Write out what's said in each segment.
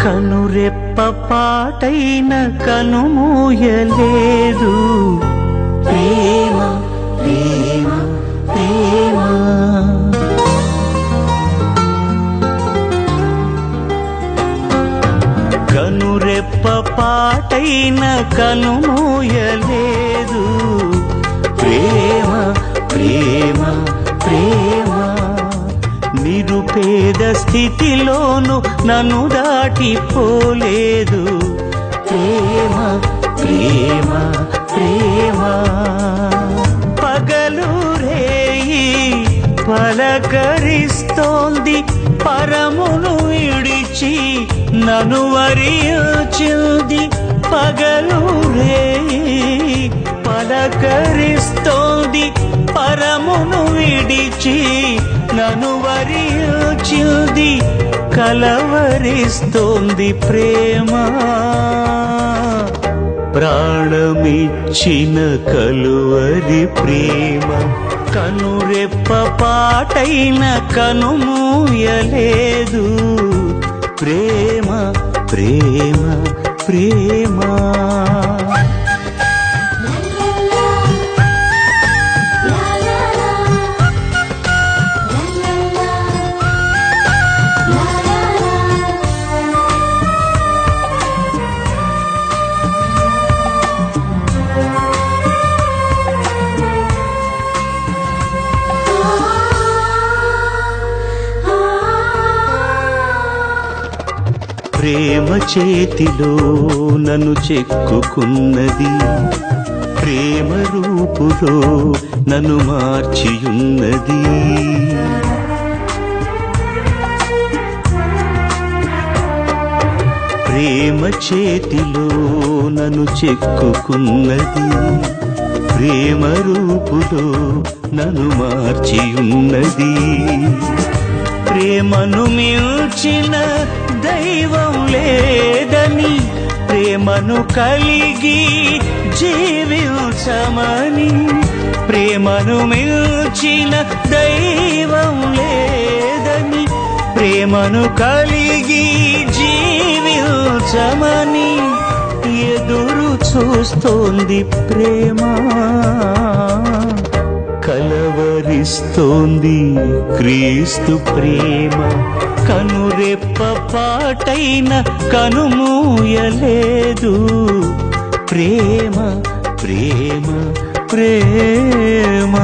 కనురెప్ప పాటైన కనుమూయలేదు. ప్రేమ ప్రేమ ప్రేమ కనురెప్ప పాటైన కనుమూయలేదు. ప్రేమ ప్రేమ ప్రేమ నిరుపేద స్థితిలోను నన్ను దాటిపోలేదు. ప్రేమ ప్రేమ ప్రేమ పగలు రేయి పలకరిస్తోంది, పరమును విడిచి నన్ను వరించింది. పగలు రేయి పలకరిస్తోంది, పరమును విడిచి నన్ను వరించింది. కలవరిస్తోంది ప్రేమ, ప్రాణమిచ్చిన కలువరి ప్రేమ. కనురెప్ప పాటైన కనుమూయలేదు. ప్రేమ ప్రేమ ప్రేమ ప్రేమ చేతిలో నన్ను చెక్కుకున్నది, ప్రేమ రూపులో నన్ను మార్చియున్నది. ప్రేమ చేతిలో నన్ను చెక్కుకున్నది, ప్రేమ రూపులో నన్ను మార్చియున్నది. ప్రేమను మించిన దైవం లేదని, ప్రేమను కలిగి జీవించమని. ప్రేమను మించిన దైవం లేదని, ప్రేమను కలిగి జీవించమని ఎదురు చూస్తోంది ప్రేమ. కలవరిస్తోంది క్రీస్తు ప్రేమ. కనురెప్ప పాటైన కనుమూయలేదు. ప్రేమ ప్రేమ ప్రేమ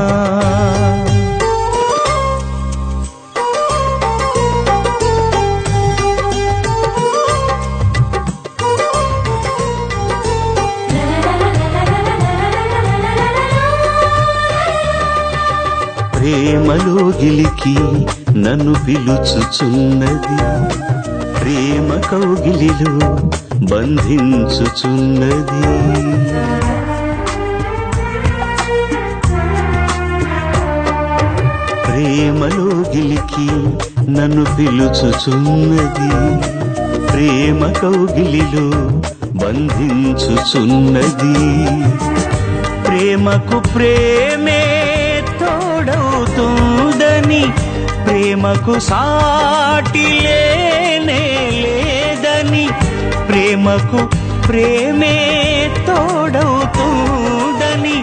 ప్రేమలో గిలికి నన్ను పిలుచుచున్నది, ప్రేమ కౌగిలిలో బంధించుచున్నది. ప్రేమలో గిలికి నన్ను పిలుచుచున్నది, ప్రేమ కౌగిలిలో బంధించుచున్నది. ప్రేమకు ప్రేమే తోడవుతుందని, ప్రేమకు సాటి లేనే లేదని. ప్రేమకు ప్రేమే తోడవుతుందని,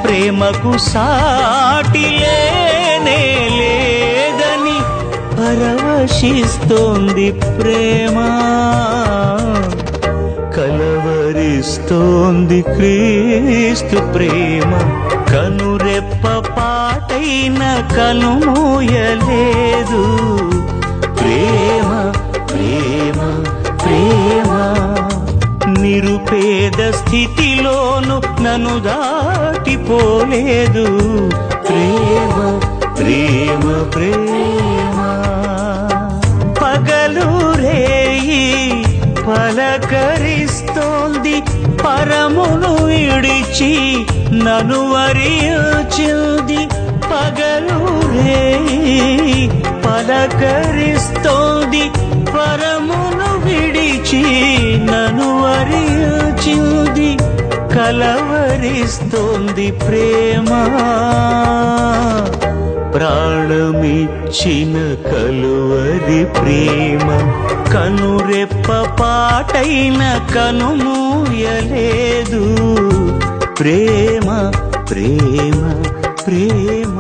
ప్రేమకు సాటి లేనే లేదని పరవశిస్తోంది ప్రేమ. కలవరిస్తోంది క్రీస్తు ప్రేమ. కనురెప్ప పాటైన కనుమూయలేదు. ప్రేమ ప్రేమ ప్రేమ నిరుపేద స్థితిలోను నన్ను దాటిపోలేదు. ప్రేమ ప్రేమ ప్రేమ పగలు రేయి పలకరిస్తోంది, పరమును విడిచి నన్ను వరించింది. పగలు రేయి పలకరిస్తోంది, పరమును విడిచి నన్ను వరించింది. కలవరిస్తోంది ప్రేమ, ప్రాణమిచ్చిన కలువరి ప్రేమ కనురెప్ప పాటైన కనుమూయలేదు ప్రేమ ప్రేమ ప్రేమ